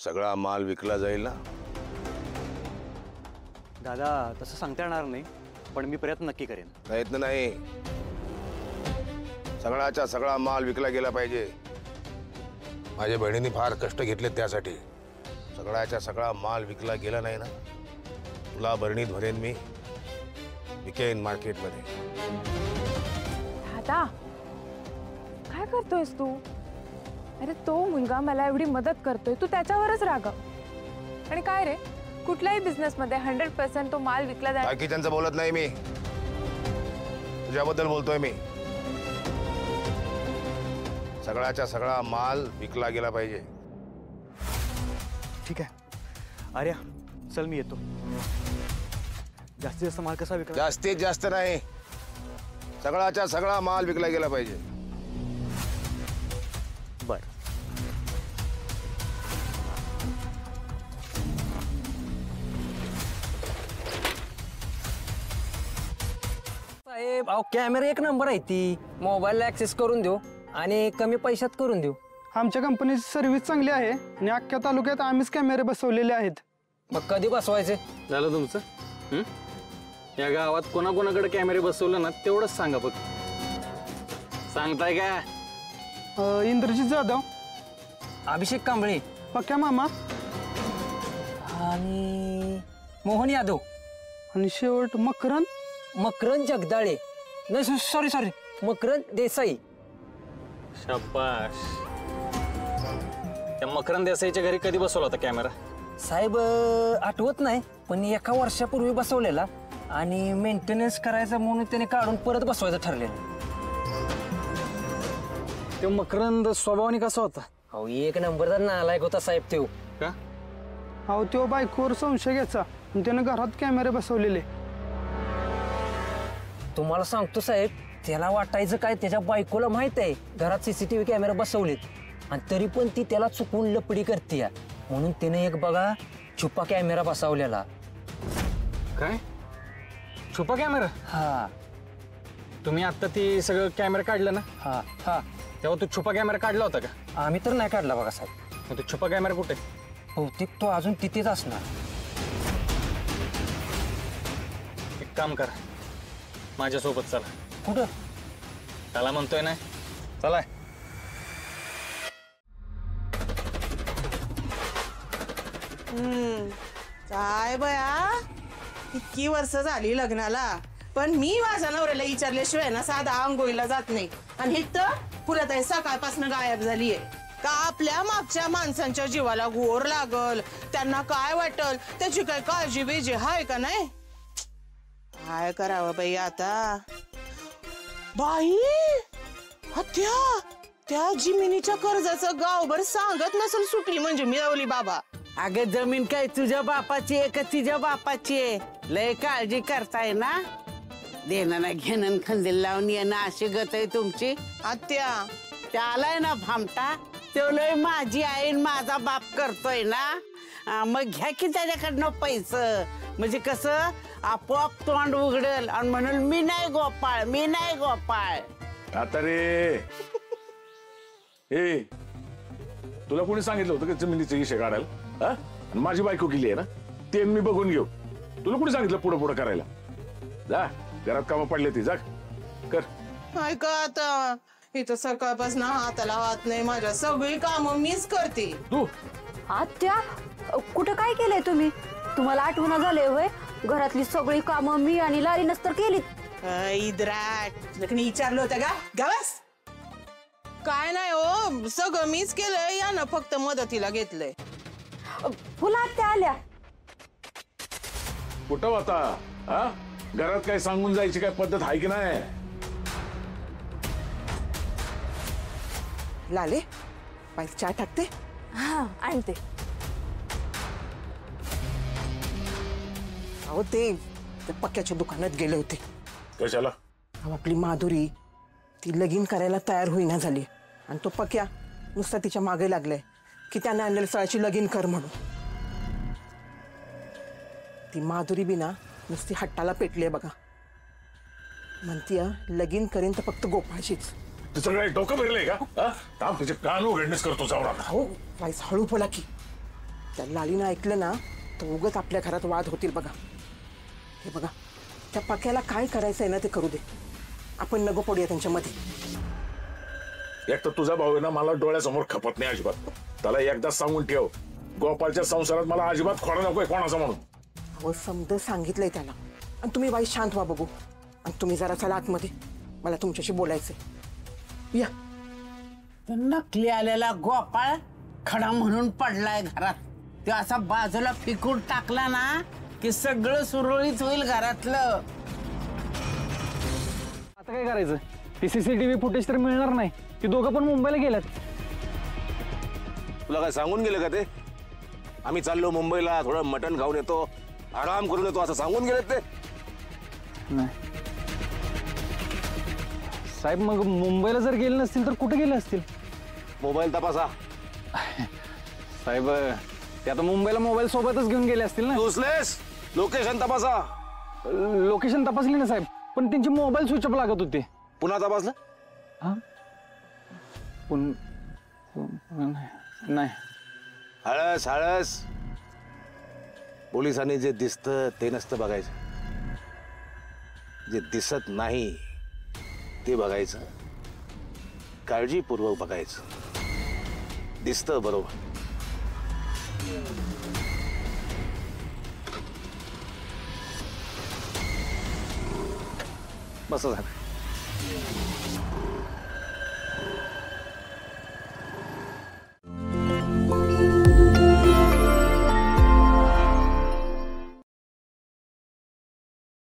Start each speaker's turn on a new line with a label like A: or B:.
A: सगळा माल विकला जाईल ना?
B: दादा तसं सांगता येणार नाही, पण मी प्रयत्न नक्की करेन.
A: प्रयत्न नाही, सगळाच्या सगळा माल विकला गेला पाहिजे. माझ्या बहिणीने फार कष्ट घेतले त्यासाठी. सगळाच्या सगळा माल विकला गेला नाही ना, तुला बरणीत भरेन मी, विकेन मार्केटमध्ये.
C: दादा काय करतोयस तू? अरे तो मुलगा मला एवढी मदत करतोय, तू त्याच्यावरच रागाव. आणि काय रे, कुठल्याही बिझनेस मध्ये 100% तो माल विकला जाईल.
A: बाकीच्यांचं बोलत नाही मी, तुझ्याबद्दल बोलतोय मी. सगळाच्या सगळा माल विकला गेला पाहिजे.
B: ठीक आहे आर्या, चल मी येतो. जास्तीत जास्त माल कसा विकला?
A: जास्तीत जास्त नाही, सगळाच्या सगळा माल विकला गेला पाहिजे.
B: बर.
D: साहेब अहो कॅमेरा एक नंबर आहे ती. मोबाईलला ऍक्सेस करून देऊ आणि कमी पैशात करून देऊ.
E: आमच्या कंपनीची सर्व्हिस चांगली आहे आणि अख्ख्या तालुक्यात आम्हीच कॅमेरे बसवलेले आहेत.
D: मग कधी बसवायचे?
F: झालं तुमचं? या गावात कोणाकोणाकडे कॅमेरे बसवलं ना तेवढंच सांगा फक्त. सांगताय का?
E: इंद्रजित जाधव,
D: अभिषेक कांबळे
E: पक्या मामा
D: आणि मोहन यादव
E: आणि शेवट मकरंद
D: मकरंद जगदाळे. नाही सॉरी मकरंद देसाई.
F: शाबाश. त्या मकरंद देसाईच्या घरी कधी बसवला होता कॅमेरा?
D: साहेब आठवत नाही, पण एका वर्षापूर्वी बसवलेला आणि मेंटेनन्स करायचा म्हणून त्याने काढून परत बसवायचं ठरलेलं.
F: ते मकरंद स्वभावाने कसा होता?
D: अहो एक नंबरचा नालायक होता साहेब तो.
F: का?
E: अहो तो बायकोवर संशय घ्यायचा आणि त्यानं घरात कॅमेरे बसवलेले.
D: तुम्हाला सांगतो साहेब, त्याला वाटायचं काय त्याच्या बायकोला माहित आहे घरात सीसीटीव्ही कॅमेरा बसवलेत, आणि तरी पण ती त्याला चुकून लपडी करते, म्हणून तिने एक बघा छुपा कॅमेरा बसवलेला.
F: काय छुपा कॅमेरा?
D: हा.
F: तुम्ही आता ती सगळं कॅमेरा काढलं ना?
D: हा हा.
F: तेव्हा तू छुपा कॅमेरा काढला होता का?
D: आम्ही तर नाही काढला बघा साहेब.
F: मग तो छुपा कॅमेरा कुठे?
D: बहुतेक तो अजून तिथेच असणार.
F: एक काम करा, माझ्यासोबत चला.
D: कुठं?
F: त्याला म्हणतोय ना, चला.
G: काय बया, इतकी वर्ष झाली लग्नाला, पण मी माझ्या नवऱ्याला विचारल्याशिवाय ना साधा आंघोळीला जात नाही. आणि इथं फुलताई सकाळपासून गायब झालीये. का आपल्या मागच्या माणसांच्या जीवाला घोर लागल, त्यांना काय वाटल त्याची काय काळजी बिजी हाय का नाही? काय करावं बाई आता? बाई हत्या, त्या जिमिनीच्या कर्जाचं गावभर सांगत नसेल सुटली म्हणजे मिळवली बाबा.
H: अगं जमीन काय तुझ्या बापाची आहे का तिच्या बापाची आहे? लय काळजी करताय ना. देणं ना घेणं खंदील लावून येणं अशी गत आहे तुमची.
G: आत्या
H: त्यालाय ना भामटा, तो लय माझी आई माझा बाप करतोय ना. मग घ्या की त्याच्याकडनं पैसे, म्हणजे कसं आपोआप तोंड उघडेल आणि म्हणून मी नाही गोपाळ, मी नाही गोपाळ.
I: आता रे ए, तुला कोणी सांगितलं होतं की जमिनीचे विषय काढायला? आणि माझी बायको केली आहे ना, ते मी बघून घेऊ. तुला कोणी सांगितलं पुढं पुढं करायला? जा घरात कामं पडले ती, जा कर.
G: ऐका आता, इथं सकाळपासून हाताला हात नाही, माझ्या सगळी कामं मीच करते.
I: तू
J: आत्या कुठं काय केलंय तुम्ही? तुम्हाला आठवण झालंय होय? घरातली सगळी कामं मी आणि लारीनच तर केलीत.
G: इद्राट लग्न विचारलं होतं का? गावास काय नाही हो, सगळं मीच केलंय, यानं फक्त मदतीला घेतलंय.
J: फुला आत्या आल्या.
I: कुठं होता? हा, घरात काय सांगून जायची काय पद्धत आहे की नाही?
G: लाले बाई चहा टाकते.
J: हा आणते.
G: अहो ते पक्क्याच्या दुकानात गेले होते.
I: कशाला?
G: आपली माधुरी ती लगीन करायला तयार होईना झाली, आणि तो पक्या नुसता तिच्या मागे लागलाय की त्याने आणलेल्या स्थळाची लगीन कर म्हणून. ती माधुरी बी ना नुसती हट्टाला पेटली बघा. म्हणतीय लगीन करीन तर फक्त गोपाळशीच.
I: तुझं काय डोकं भरलंय का? थांब, तुझे कान उघडणेच करतो जाऊन.
G: हो वाईस हळू बोला की.
K: त्या लालीनं ऐकलं ना तर उगच आपल्या घरात वाद होतील बघा. हे बघा, त्या पक्याला काय करायचंय ना ते करू दे. आपण नको पडूया त्यांच्यामध्ये.
I: एक तर तुझा भाऊ आहे ना, मला डोळ्यासमोर खपत नाही अजिबात. त्याला एकदा सांगून ठेव, गोपालच्या संसारात मला अजिबात खोडा नकोय कोणाचा म्हणून.
K: अहो समज सांगितलंय त्याला. आणि तुम्ही बाई शांत व्हा बघू. आणि तुम्ही जरा चला आतमध्ये, मला तुमच्याशी बोलायचंय. या.
H: नकली आलेला गोपाळ खडा म्हणून पडलाय घरात. ते असा बाजूला फेकून टाकला ना की सगळं सुरळीत होईल घरातलं.
E: आता काय करायचं? ती सीसीटीव्ही फुटेज तर मिळणार नाही. ती दोघं पण मुंबईला गेल्यात.
A: तुला काय सांगून गेलं का ते? आम्ही चाललो मुंबईला, थोडं मटण खाऊन येतो, आराम करून येतो असं सांगून गेलेत ते?
E: नाही साहेब, मग मुंबईला जर गेले नसतील तर कुठे गेले असतील?
A: मोबाईल तपासा.
E: साहेब, ते आता मुंबईला मोबाईल सोबतच घेऊन गेले असतील ना.
A: युजलेस. लोकेशन तपासा.
E: लोकेशन तपासली ना साहेब, पण त्यांची मोबाईल स्विच ऑफ लागत होते.
A: पुन्हा तपासलं?
E: हा, नाही.
A: हळस हळस. पोलिसांनी जे दिसतं ते नसतं बघायचं, जे दिसत नाही ते बघायचं. काळजीपूर्वक बघायचं. दिसतं बरोबर. बस झालं.